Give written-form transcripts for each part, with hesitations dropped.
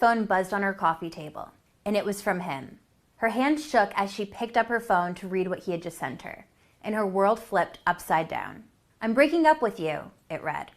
phone buzzed on her coffee table, and it was from him. Her hand shook as she picked up her phone to read what he had just sent her, and her world flipped upside down. "I'm breaking up with you," it read.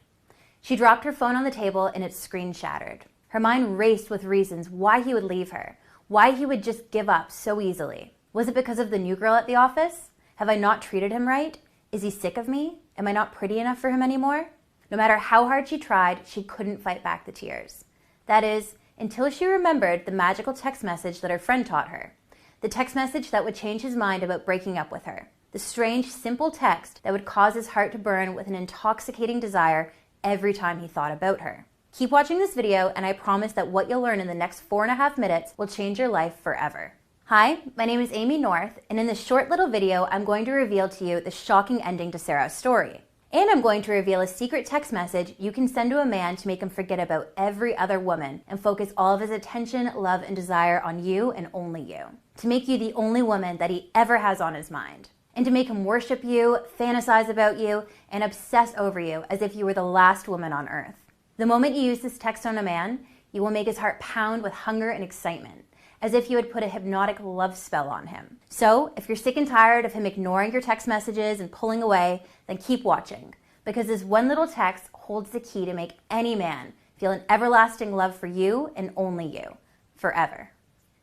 She dropped her phone on the table and its screen shattered. Her mind raced with reasons why he would leave her, why he would just give up so easily. Was it because of the new girl at the office? Have I not treated him right? Is he sick of me? Am I not pretty enough for him anymore? No matter how hard she tried, she couldn't fight back the tears. That is, until she remembered the magical text message that her friend taught her. The text message that would change his mind about breaking up with her. The strange, simple text that would cause his heart to burn with an intoxicating desire every time he thought about her. Keep watching this video, and I promise that what you'll learn in the next 4.5 minutes will change your life forever. Hi, my name is Amy North, and in this short little video, I'm going to reveal to you the shocking ending to Sarah's story. And I'm going to reveal a secret text message you can send to a man to make him forget about every other woman and focus all of his attention, love, and desire on you and only you. To make you the only woman that he ever has on his mind. And to make him worship you, fantasize about you, and obsess over you as if you were the last woman on earth. The moment you use this text on a man, you will make his heart pound with hunger and excitement, as if you had put a hypnotic love spell on him. So, if you're sick and tired of him ignoring your text messages and pulling away, then keep watching, because this one little text holds the key to make any man feel an everlasting love for you and only you, forever.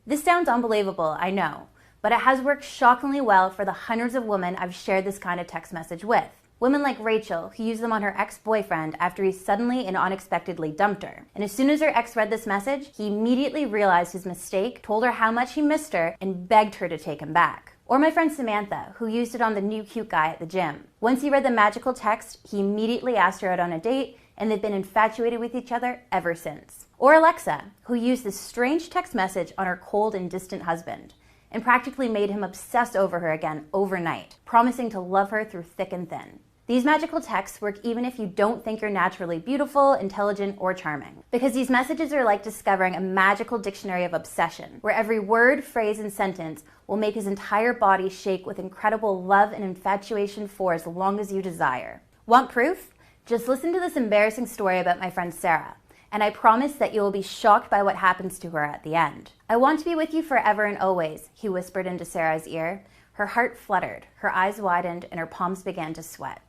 This sounds unbelievable, I know, but it has worked shockingly well for the hundreds of women I've shared this kind of text message with. Women like Rachel, who used them on her ex-boyfriend after he suddenly and unexpectedly dumped her. And as soon as her ex read this message, he immediately realized his mistake, told her how much he missed her, and begged her to take him back. Or my friend Samantha, who used it on the new cute guy at the gym. Once he read the magical text, he immediately asked her out on a date, and they've been infatuated with each other ever since. Or Alexa, who used this strange text message on her cold and distant husband, and practically made him obsess over her again overnight, promising to love her through thick and thin. These magical texts work even if you don't think you're naturally beautiful, intelligent, or charming. Because these messages are like discovering a magical dictionary of obsession, where every word, phrase, and sentence will make his entire body shake with incredible love and infatuation for as long as you desire. Want proof? Just listen to this embarrassing story about my friend Sarah, and I promise that you will be shocked by what happens to her at the end. "I want to be with you forever and always," he whispered into Sarah's ear. Her heart fluttered, her eyes widened, and her palms began to sweat.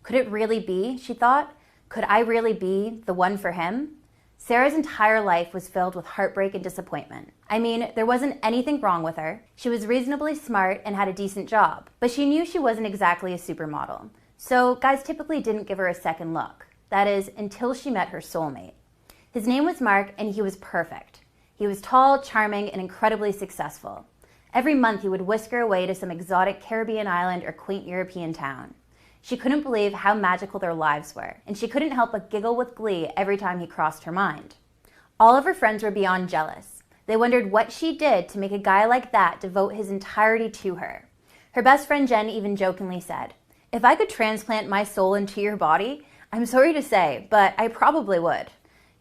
Could it really be, she thought? Could I really be the one for him? Sarah's entire life was filled with heartbreak and disappointment. I mean, there wasn't anything wrong with her. She was reasonably smart and had a decent job, but she knew she wasn't exactly a supermodel. So guys typically didn't give her a second look. That is, until she met her soulmate. His name was Mark, and he was perfect. He was tall, charming, and incredibly successful. Every month he would whisk her away to some exotic Caribbean island or quaint European town. She couldn't believe how magical their lives were, and she couldn't help but giggle with glee every time he crossed her mind. All of her friends were beyond jealous. They wondered what she did to make a guy like that devote his entirety to her. Her best friend Jen even jokingly said, "If I could transplant my soul into your body, I'm sorry to say, but I probably would."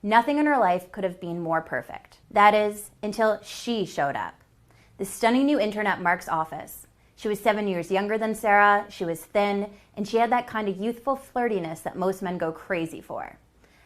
Nothing in her life could have been more perfect. That is, until she showed up. The stunning new intern at Mark's office. She was 7 years younger than Sarah, she was thin, and she had that kind of youthful flirtiness that most men go crazy for.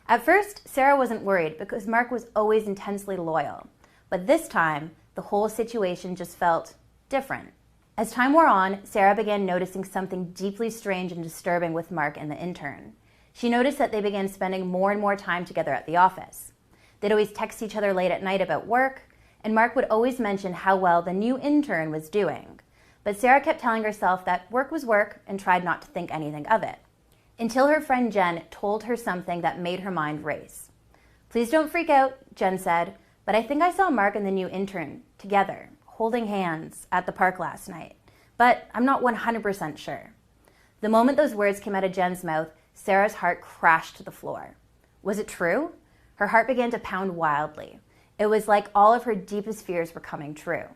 At first, Sarah wasn't worried because Mark was always intensely loyal. But this time, the whole situation just felt different. As time wore on, Sarah began noticing something deeply strange and disturbing with Mark and the intern. She noticed that they began spending more and more time together at the office. They'd always text each other late at night about work, and Mark would always mention how well the new intern was doing. But Sarah kept telling herself that work was work and tried not to think anything of it. Until her friend Jen told her something that made her mind race. "Please don't freak out," Jen said, "but I think I saw Mark and the new intern together, holding hands at the park last night. But I'm not 100% sure." The moment those words came out of Jen's mouth, Sarah's heart crashed to the floor. Was it true? Her heart began to pound wildly. It was like all of her deepest fears were coming true.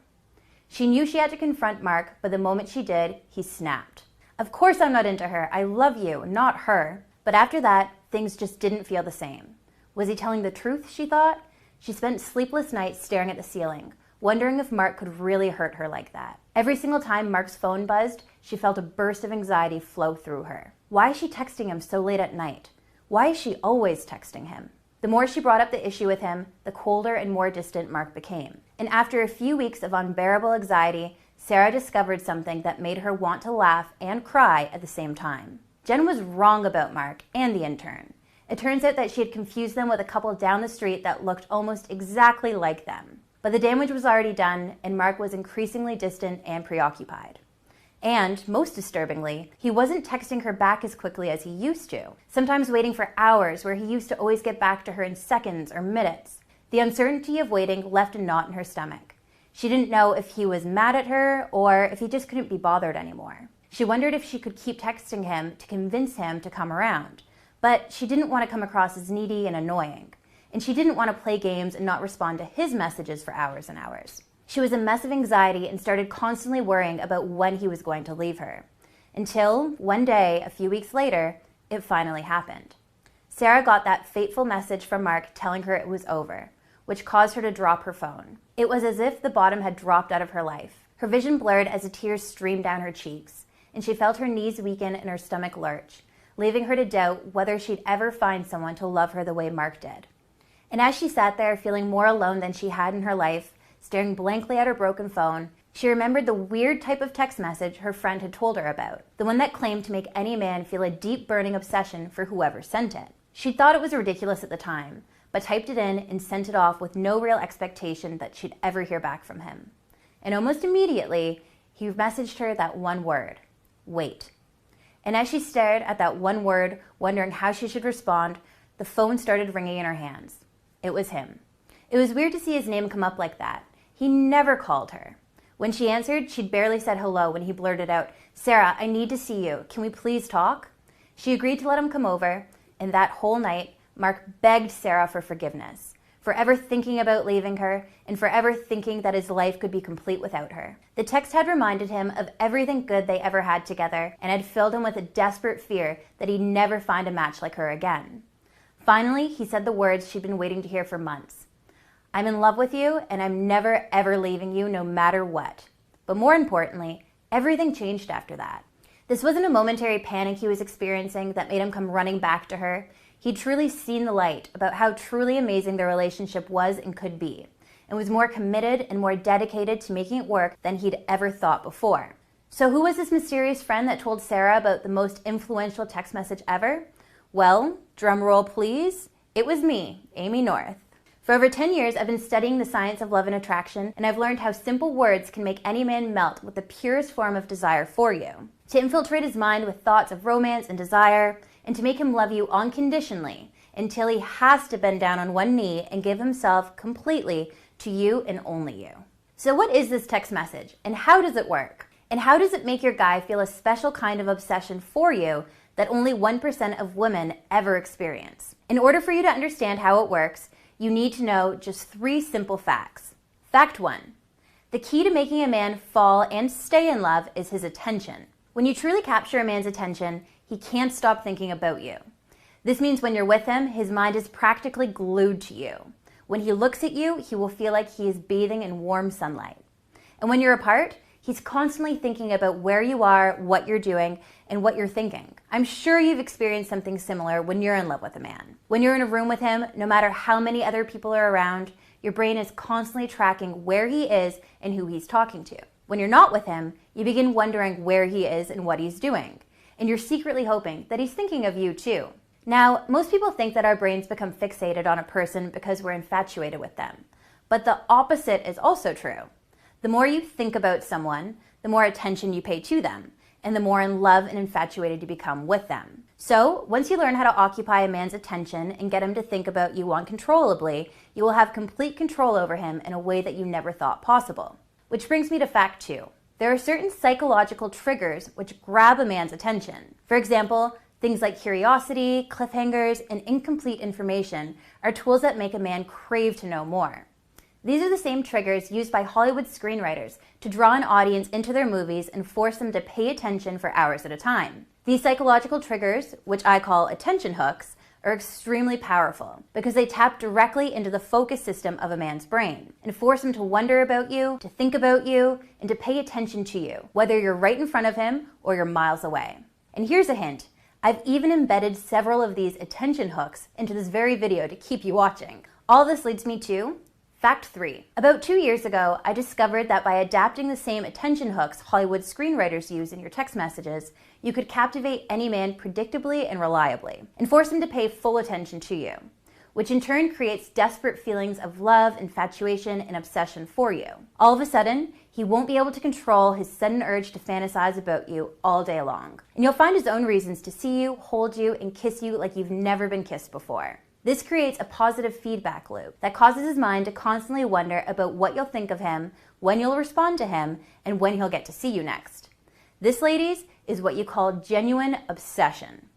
She knew she had to confront Mark, but the moment she did, he snapped. "Of course I'm not into her. I love you, not her." But after that, things just didn't feel the same. Was he telling the truth, she thought? She spent sleepless nights staring at the ceiling, wondering if Mark could really hurt her like that. Every single time Mark's phone buzzed, she felt a burst of anxiety flow through her. Why is she texting him so late at night? Why is she always texting him? The more she brought up the issue with him, the colder and more distant Mark became. And after a few weeks of unbearable anxiety, Sarah discovered something that made her want to laugh and cry at the same time. Jen was wrong about Mark and the intern. It turns out that she had confused them with a couple down the street that looked almost exactly like them. But the damage was already done, and Mark was increasingly distant and preoccupied. And, most disturbingly, he wasn't texting her back as quickly as he used to, sometimes waiting for hours where he used to always get back to her in seconds or minutes. The uncertainty of waiting left a knot in her stomach. She didn't know if he was mad at her or if he just couldn't be bothered anymore. She wondered if she could keep texting him to convince him to come around, but she didn't want to come across as needy and annoying, and she didn't want to play games and not respond to his messages for hours and hours. She was a mess of anxiety and started constantly worrying about when he was going to leave her. Until, one day, a few weeks later, it finally happened. Sarah got that fateful message from Mark telling her it was over, which caused her to drop her phone. It was as if the bottom had dropped out of her life. Her vision blurred as the tears streamed down her cheeks, and she felt her knees weaken and her stomach lurch, leaving her to doubt whether she'd ever find someone to love her the way Mark did. And as she sat there feeling more alone than she had in her life, staring blankly at her broken phone, she remembered the weird type of text message her friend had told her about, the one that claimed to make any man feel a deep burning obsession for whoever sent it. She thought it was ridiculous at the time, but typed it in and sent it off with no real expectation that she'd ever hear back from him. And almost immediately, he messaged her that one word, wait. And as she stared at that one word, wondering how she should respond, the phone started ringing in her hands. It was him. It was weird to see his name come up like that. He never called her. When she answered, she'd barely said hello when he blurted out, "Sarah, I need to see you. Can we please talk?" She agreed to let him come over, and that whole night, Mark begged Sarah for forgiveness, forever thinking about leaving her, and forever thinking that his life could be complete without her. The text had reminded him of everything good they ever had together, and had filled him with a desperate fear that he'd never find a match like her again. Finally, he said the words she'd been waiting to hear for months. "I'm in love with you, and I'm never, ever leaving you, no matter what." But more importantly, everything changed after that. This wasn't a momentary panic he was experiencing that made him come running back to her. He'd truly seen the light about how truly amazing their relationship was and could be, and was more committed and more dedicated to making it work than he'd ever thought before. So who was this mysterious friend that told Sarah about the most influential text message ever? Well, drum roll please, it was me, Amy North. For over 10 years, I've been studying the science of love and attraction, and I've learned how simple words can make any man melt with the purest form of desire for you, to infiltrate his mind with thoughts of romance and desire, and to make him love you unconditionally until he has to bend down on one knee and give himself completely to you and only you. So what is this text message, and how does it work? And how does it make your guy feel a special kind of obsession for you that only 1% of women ever experience? In order for you to understand how it works, you need to know just 3 simple facts. Fact 1. The key to making a man fall and stay in love is his attention. When you truly capture a man's attention, he can't stop thinking about you. This means when you're with him, his mind is practically glued to you. When he looks at you, he will feel like he is bathing in warm sunlight. And when you're apart, he's constantly thinking about where you are, what you're doing, and what you're thinking. I'm sure you've experienced something similar when you're in love with a man. When you're in a room with him, no matter how many other people are around, your brain is constantly tracking where he is and who he's talking to. When you're not with him, you begin wondering where he is and what he's doing. And you're secretly hoping that he's thinking of you too. Now, most people think that our brains become fixated on a person because we're infatuated with them. But the opposite is also true. The more you think about someone, the more attention you pay to them, and the more in love and infatuated you become with them. So, once you learn how to occupy a man's attention and get him to think about you uncontrollably, you will have complete control over him in a way that you never thought possible. Which brings me to fact 2. There are certain psychological triggers which grab a man's attention. For example, things like curiosity, cliffhangers, and incomplete information are tools that make a man crave to know more. These are the same triggers used by Hollywood screenwriters to draw an audience into their movies and force them to pay attention for hours at a time. These psychological triggers, which I call attention hooks, are extremely powerful because they tap directly into the focus system of a man's brain and force him to wonder about you, to think about you, and to pay attention to you, whether you're right in front of him or you're miles away. And here's a hint. I've even embedded several of these attention hooks into this very video to keep you watching. All this leads me to Fact 3. About 2 years ago, I discovered that by adapting the same attention hooks Hollywood screenwriters use in your text messages, you could captivate any man predictably and reliably, and force him to pay full attention to you, which in turn creates desperate feelings of love, infatuation, and obsession for you. All of a sudden, he won't be able to control his sudden urge to fantasize about you all day long. And you'll find his own reasons to see you, hold you, and kiss you like you've never been kissed before. This creates a positive feedback loop that causes his mind to constantly wonder about what you'll think of him, when you'll respond to him, and when he'll get to see you next. This, ladies, is what you call genuine obsession.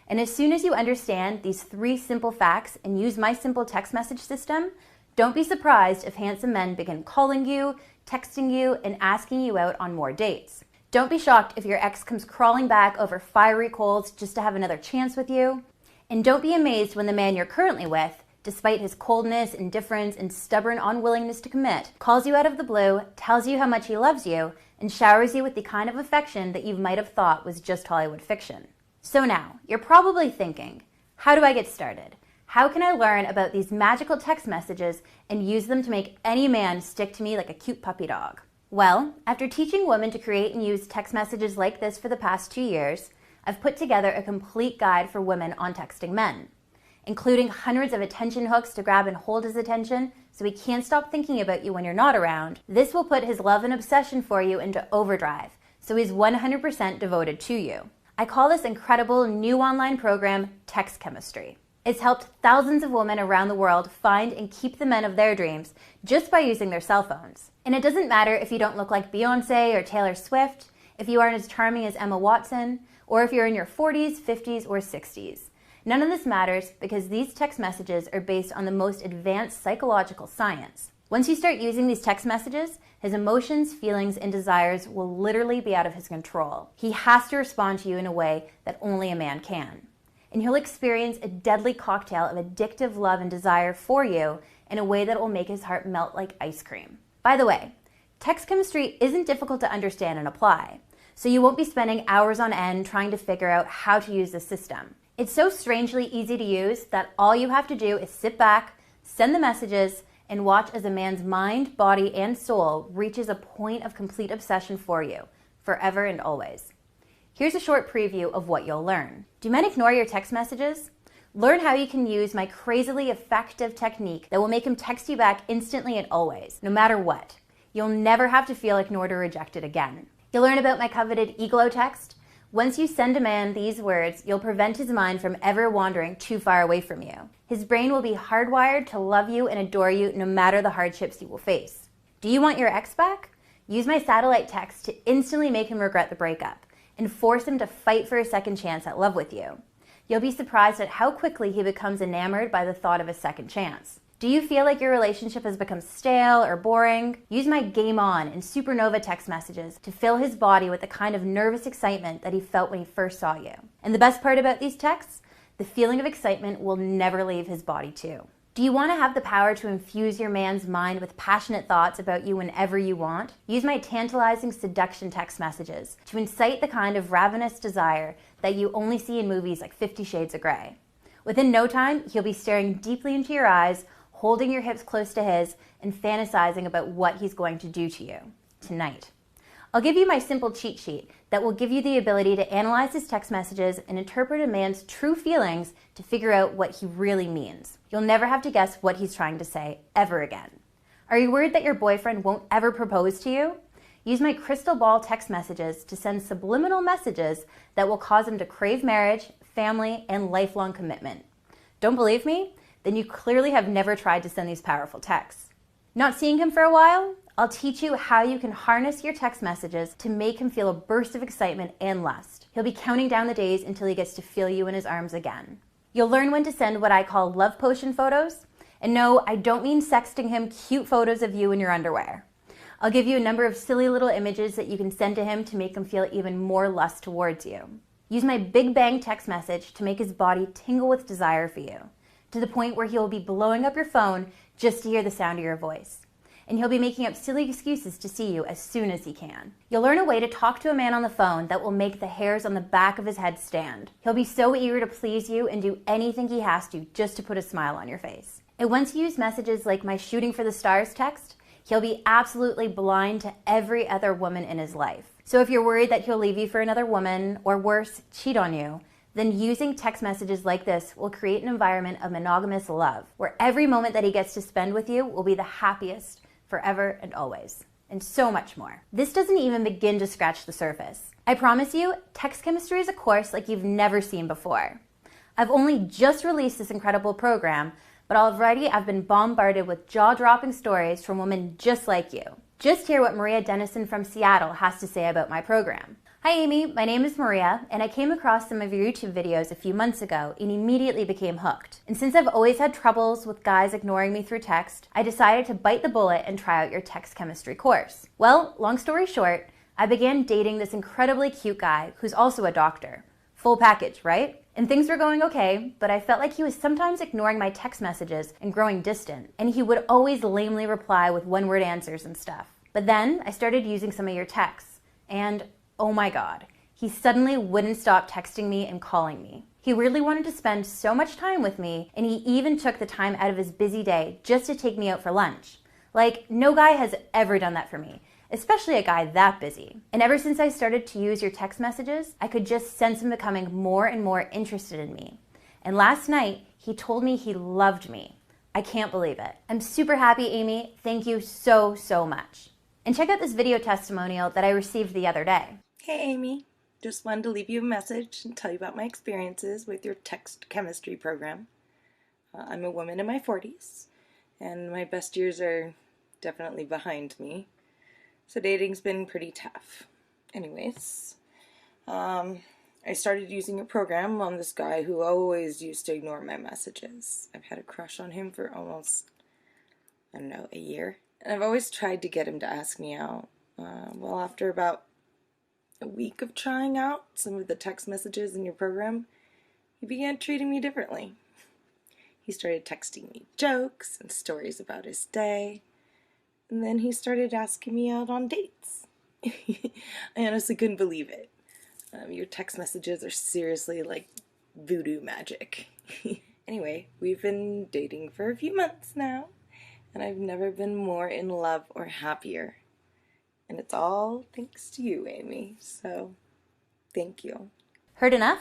And as soon as you understand these 3 simple facts and use my simple text message system, don't be surprised if handsome men begin calling you, texting you, and asking you out on more dates. Don't be shocked if your ex comes crawling back over fiery coals just to have another chance with you. And don't be amazed when the man you're currently with, despite his coldness, indifference, and stubborn unwillingness to commit, calls you out of the blue, tells you how much he loves you, and showers you with the kind of affection that you might have thought was just Hollywood fiction. So now, you're probably thinking, how do I get started? How can I learn about these magical text messages and use them to make any man stick to me like a cute puppy dog? Well, after teaching women to create and use text messages like this for the past 2 years, I've put together a complete guide for women on texting men, including hundreds of attention hooks to grab and hold his attention so he can't stop thinking about you when you're not around. This will put his love and obsession for you into overdrive, so he's 100% devoted to you. I call this incredible new online program Text Chemistry. It's helped thousands of women around the world find and keep the men of their dreams just by using their cell phones. And it doesn't matter if you don't look like Beyonce or Taylor Swift, if you aren't as charming as Emma Watson, or if you're in your 40s, 50s, or 60s. None of this matters because these text messages are based on the most advanced psychological science. Once you start using these text messages, his emotions, feelings, and desires will literally be out of his control. He has to respond to you in a way that only a man can. And he'll experience a deadly cocktail of addictive love and desire for you in a way that will make his heart melt like ice cream. By the way, text chemistry isn't difficult to understand and apply, so you won't be spending hours on end trying to figure out how to use the system. It's so strangely easy to use that all you have to do is sit back, send the messages, and watch as a man's mind, body, and soul reaches a point of complete obsession for you, forever and always. Here's a short preview of what you'll learn. Do men ignore your text messages? Learn how you can use my crazily effective technique that will make him text you back instantly and always, no matter what. You'll never have to feel ignored or rejected again. You'll learn about my coveted EGLO text. Once you send a man these words, you'll prevent his mind from ever wandering too far away from you. His brain will be hardwired to love you and adore you no matter the hardships you will face. Do you want your ex back? Use my satellite text to instantly make him regret the breakup and force him to fight for a second chance at love with you. You'll be surprised at how quickly he becomes enamored by the thought of a second chance. Do you feel like your relationship has become stale or boring? Use my Game On and Supernova text messages to fill his body with the kind of nervous excitement that he felt when he first saw you. And the best part about these texts? The feeling of excitement will never leave his body too. Do you want to have the power to infuse your man's mind with passionate thoughts about you whenever you want? Use my tantalizing seduction text messages to incite the kind of ravenous desire that you only see in movies like 50 Shades of Grey. Within no time, he'll be staring deeply into your eyes, holding your hips close to his, and fantasizing about what he's going to do to you tonight. I'll give you my simple cheat sheet that will give you the ability to analyze his text messages and interpret a man's true feelings to figure out what he really means. You'll never have to guess what he's trying to say ever again. Are you worried that your boyfriend won't ever propose to you? Use my crystal ball text messages to send subliminal messages that will cause him to crave marriage, family, and lifelong commitment. Don't believe me? Then you clearly have never tried to send these powerful texts. Not seeing him for a while? I'll teach you how you can harness your text messages to make him feel a burst of excitement and lust. He'll be counting down the days until he gets to feel you in his arms again. You'll learn when to send what I call love potion photos. And no, I don't mean sexting him cute photos of you in your underwear. I'll give you a number of silly little images that you can send to him to make him feel even more lust towards you. Use my Big Bang text message to make his body tingle with desire for you, to the point where he'll be blowing up your phone just to hear the sound of your voice. and he'll be making up silly excuses to see you as soon as he can. You'll learn a way to talk to a man on the phone that will make the hairs on the back of his head stand. He'll be so eager to please you and do anything he has to just to put a smile on your face. And once you use messages like my shooting for the stars text, he'll be absolutely blind to every other woman in his life. So if you're worried that he'll leave you for another woman, or worse, cheat on you, then using text messages like this will create an environment of monogamous love, where every moment that he gets to spend with you will be the happiest forever and always, and so much more. This doesn't even begin to scratch the surface. I promise you, text chemistry is a course like you've never seen before. I've only just released this incredible program, but already I've been bombarded with jaw-dropping stories from women just like you. Just hear what Maria Dennison from Seattle has to say about my program. Hi Amy, my name is Maria, and I came across some of your YouTube videos a few months ago and immediately became hooked. And since I've always had troubles with guys ignoring me through text, I decided to bite the bullet and try out your text chemistry course. Well, long story short, I began dating this incredibly cute guy who's also a doctor. Full package, right? And things were going okay, but I felt like he was sometimes ignoring my text messages and growing distant, and he would always lamely reply with one-word answers and stuff. But then I started using some of your texts, and oh my God, he suddenly wouldn't stop texting me and calling me. He really wanted to spend so much time with me, and he even took the time out of his busy day just to take me out for lunch. Like, no guy has ever done that for me, especially a guy that busy. And ever since I started to use your text messages, I could just sense him becoming more and more interested in me. And last night, he told me he loved me. I can't believe it. I'm super happy, Amy. Thank you so, so much. And check out this video testimonial that I received the other day. Hey Amy, just wanted to leave you a message and tell you about my experiences with your text chemistry program. I'm a woman in my 40s, and my best years are definitely behind me, so dating's been pretty tough. Anyways, I started using your program on this guy who always used to ignore my messages. I've had a crush on him for almost, I don't know, a year, and I've always tried to get him to ask me out. Well, after about a week of trying out some of the text messages in your program, he began treating me differently. He started texting me jokes and stories about his day, and then he started asking me out on dates. I honestly couldn't believe it. Your text messages are seriously like voodoo magic. Anyway, we've been dating for a few months now, and I've never been more in love or happier. And it's all thanks to you, Amy, so thank you. Heard enough?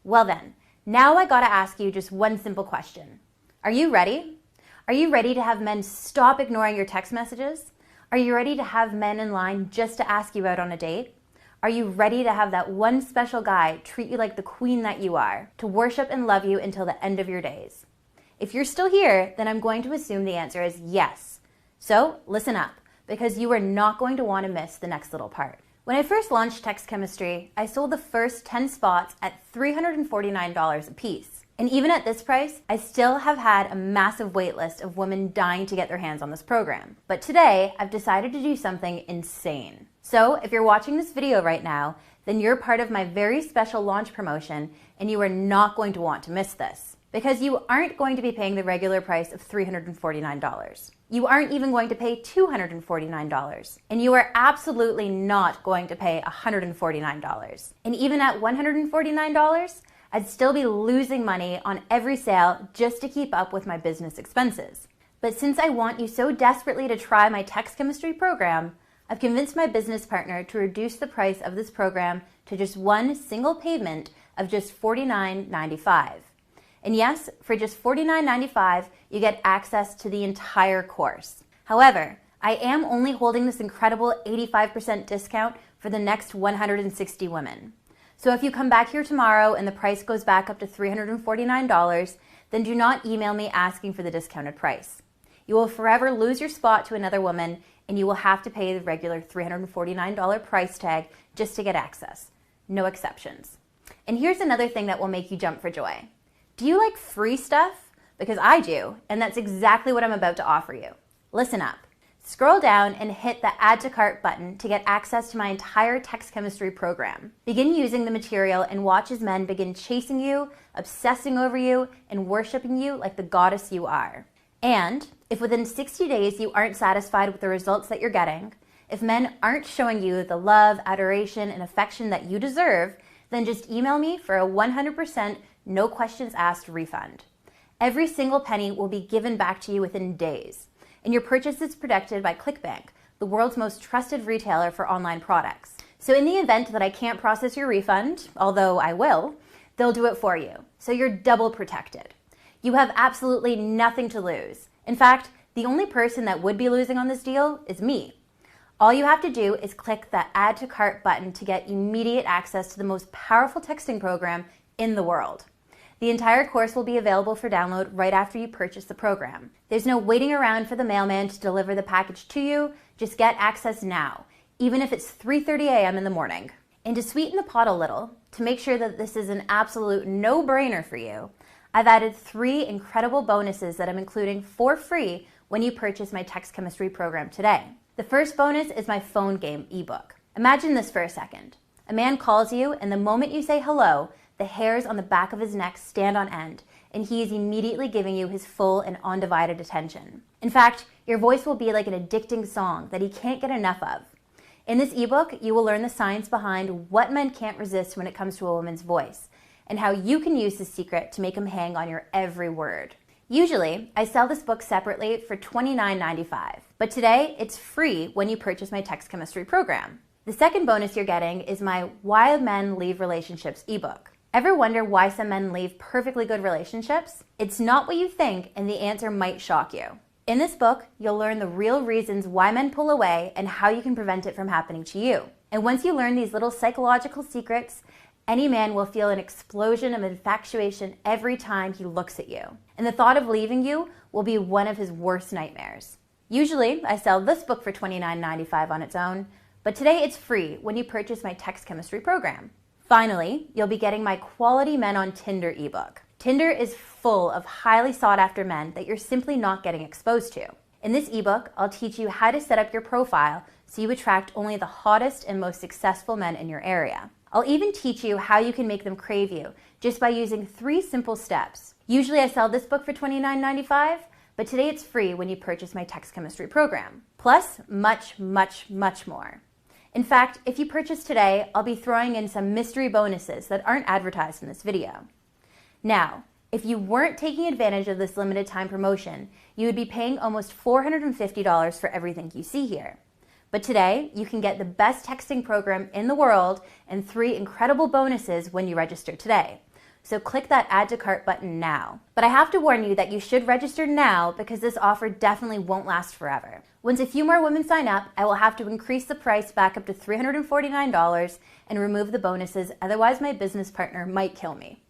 Well then, now I gotta ask you just one simple question. Are you ready? Are you ready to have men stop ignoring your text messages? Are you ready to have men in line just to ask you out on a date? Are you ready to have that one special guy treat you like the queen that you are, to worship and love you until the end of your days? If you're still here, then I'm going to assume the answer is yes. So listen up, because you are not going to want to miss the next little part. When I first launched Text Chemistry, I sold the first 10 spots at $349 a piece. And even at this price, I still have had a massive wait list of women dying to get their hands on this program. But today, I've decided to do something insane. So if you're watching this video right now, then you're part of my very special launch promotion, and you are not going to want to miss this. Because you aren't going to be paying the regular price of $349. You aren't even going to pay $249. And you are absolutely not going to pay $149. And even at $149, I'd still be losing money on every sale just to keep up with my business expenses. But since I want you so desperately to try my text chemistry program, I've convinced my business partner to reduce the price of this program to just one single payment of just $49.95. And yes, for just $49.95, you get access to the entire course. However, I am only holding this incredible 85% discount for the next 160 women. So if you come back here tomorrow and the price goes back up to $349, then do not email me asking for the discounted price. You will forever lose your spot to another woman, and you will have to pay the regular $349 price tag just to get access. No exceptions. And here's another thing that will make you jump for joy. Do you like free stuff? Because I do, and that's exactly what I'm about to offer you. Listen up. Scroll down and hit the Add to Cart button to get access to my entire text chemistry program. Begin using the material and watch as men begin chasing you, obsessing over you, and worshiping you like the goddess you are. And If within 60 days you aren't satisfied with the results that you're getting, if men aren't showing you the love, adoration, and affection that you deserve, then just email me for a 100% no questions asked refund. Every single penny will be given back to you within days, and your purchase is protected by ClickBank, the world's most trusted retailer for online products. So in the event that I can't process your refund, although I will, they'll do it for you, so you're double protected. You have absolutely nothing to lose. In fact, the only person that would be losing on this deal is me. All you have to do is click the Add to Cart button to get immediate access to the most powerful texting program in the world. The entire course will be available for download right after you purchase the program. There's no waiting around for the mailman to deliver the package to you. Just get access now, even if it's 3:30 a.m. in the morning. And to sweeten the pot a little, to make sure that this is an absolute no-brainer for you, I've added 3 incredible bonuses that I'm including for free when you purchase my text chemistry program today. The first bonus is my phone game ebook. Imagine this for a second. A man calls you, and the moment you say hello, the hairs on the back of his neck stand on end, and he is immediately giving you his full and undivided attention. In fact, your voice will be like an addicting song that he can't get enough of. In this ebook, you will learn the science behind what men can't resist when it comes to a woman's voice, and how you can use this secret to make him hang on your every word. Usually, I sell this book separately for $29.95, but today it's free when you purchase my text chemistry program. The second bonus you're getting is my Why Men Leave Relationships ebook. Ever wonder why some men leave perfectly good relationships? It's not what you think, and the answer might shock you. In this book, you'll learn the real reasons why men pull away and how you can prevent it from happening to you. And once you learn these little psychological secrets, any man will feel an explosion of infatuation every time he looks at you. And the thought of leaving you will be one of his worst nightmares. Usually, I sell this book for $29.95 on its own, but today it's free when you purchase my text chemistry program. Finally, you'll be getting my Quality Men on Tinder ebook. Tinder is full of highly sought after men that you're simply not getting exposed to. In this ebook, I'll teach you how to set up your profile so you attract only the hottest and most successful men in your area. I'll even teach you how you can make them crave you just by using 3 simple steps. Usually I sell this book for $29.95, but today it's free when you purchase my text chemistry program. Plus, much, much, much more. In fact, if you purchase today, I'll be throwing in some mystery bonuses that aren't advertised in this video. Now, if you weren't taking advantage of this limited time promotion, you would be paying almost $450 for everything you see here. But today, you can get the best texting program in the world and 3 incredible bonuses when you register today. So click that Add to Cart button now. But I have to warn you that you should register now because this offer definitely won't last forever. Once a few more women sign up, I will have to increase the price back up to $349 and remove the bonuses, otherwise my business partner might kill me.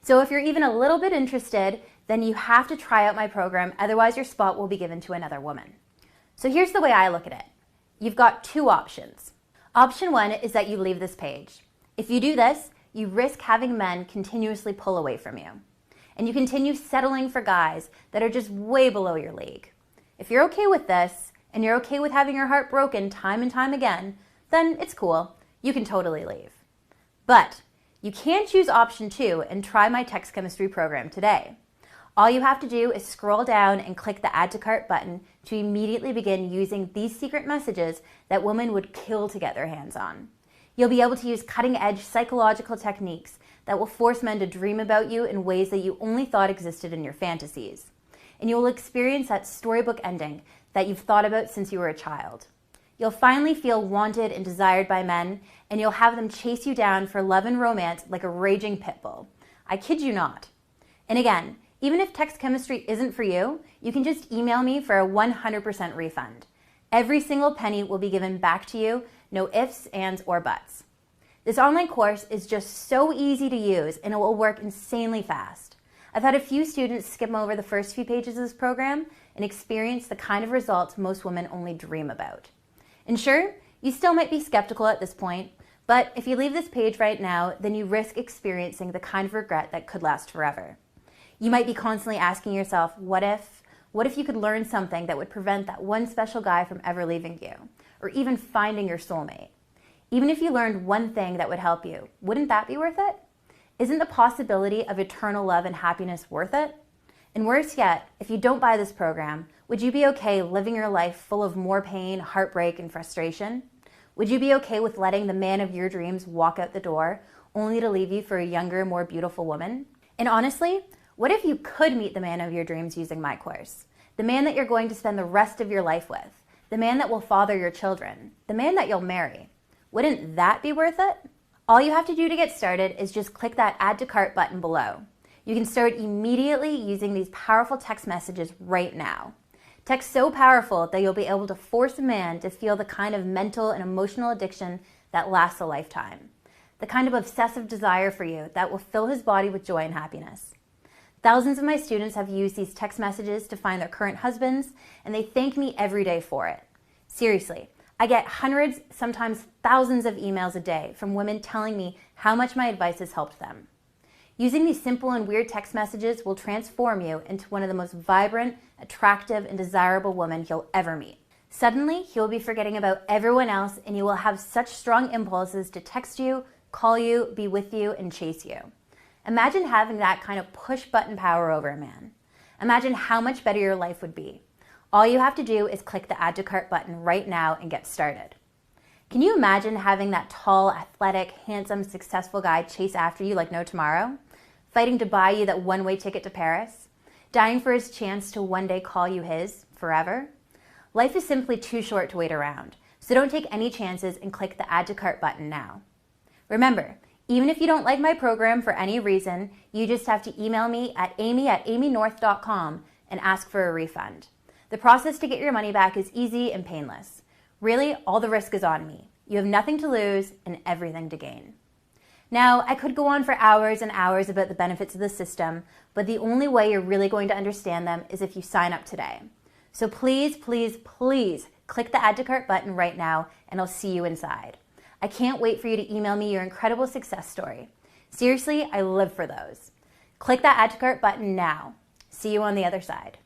So if you're even a little bit interested, then you have to try out my program, otherwise your spot will be given to another woman. So here's the way I look at it. You've got 2 options. Option 1 is that you leave this page. If you do this, you risk having men continuously pull away from you. And you continue settling for guys that are just way below your league. If you're okay with this, and you're okay with having your heart broken time and time again, then it's cool. You can totally leave. But you can choose option 2 and try my text chemistry program today. All you have to do is scroll down and click the Add to Cart button to immediately begin using these secret messages that women would kill to get their hands on. You'll be able to use cutting-edge psychological techniques that will force men to dream about you in ways that you only thought existed in your fantasies. And you will experience that storybook ending that you've thought about since you were a child. You'll finally feel wanted and desired by men, and you'll have them chase you down for love and romance like a raging pit bull. I kid you not. And again, even if text chemistry isn't for you, you can just email me for a 100% refund. Every single penny will be given back to you, no ifs, ands, or buts. This online course is just so easy to use and it will work insanely fast. I've had a few students skim over the first few pages of this program and experience the kind of results most women only dream about. And sure, you still might be skeptical at this point, but if you leave this page right now, then you risk experiencing the kind of regret that could last forever. You might be constantly asking yourself, what if you could learn something that would prevent that one special guy from ever leaving you, or even finding your soulmate? Even if you learned one thing that would help you, wouldn't that be worth it? Isn't the possibility of eternal love and happiness worth it? And worse yet, if you don't buy this program, Would you be okay living your life full of more pain, heartbreak, and frustration? Would you be okay with letting the man of your dreams walk out the door, only to leave you for a younger, more beautiful woman? And honestly, what if you could meet the man of your dreams using my course? The man that you're going to spend the rest of your life with. The man that will father your children. The man that you'll marry. Wouldn't that be worth it? All you have to do to get started is just click that Add to Cart button below. You can start immediately using these powerful text messages right now. Text so powerful that you'll be able to force a man to feel the kind of mental and emotional addiction that lasts a lifetime. The kind of obsessive desire for you that will fill his body with joy and happiness. Thousands of my students have used these text messages to find their current husbands, and they thank me every day for it. Seriously, I get hundreds, sometimes thousands of emails a day from women telling me how much my advice has helped them. Using these simple and weird text messages will transform you into one of the most vibrant, attractive, and desirable women you'll ever meet. Suddenly, you'll be forgetting about everyone else, and you will have such strong impulses to text you, call you, be with you, and chase you. Imagine having that kind of push-button power over a man. Imagine how much better your life would be. All you have to do is click the Add to Cart button right now and get started. Can you imagine having that tall, athletic, handsome, successful guy chase after you like no tomorrow? Fighting to buy you that one-way ticket to Paris? Dying for his chance to one day call you his forever? Life is simply too short to wait around, so don't take any chances and click the Add to Cart button now. Remember, even if you don't like my program for any reason, you just have to email me at amy@amynorth.com and ask for a refund. The process to get your money back is easy and painless. Really, all the risk is on me. You have nothing to lose and everything to gain. Now, I could go on for hours and hours about the benefits of the system, but the only way you're really going to understand them is if you sign up today. So please, please, please click the Add to Cart button right now, and I'll see you inside. I can't wait for you to email me your incredible success story. Seriously, I live for those. Click that Add to Cart button now. See you on the other side.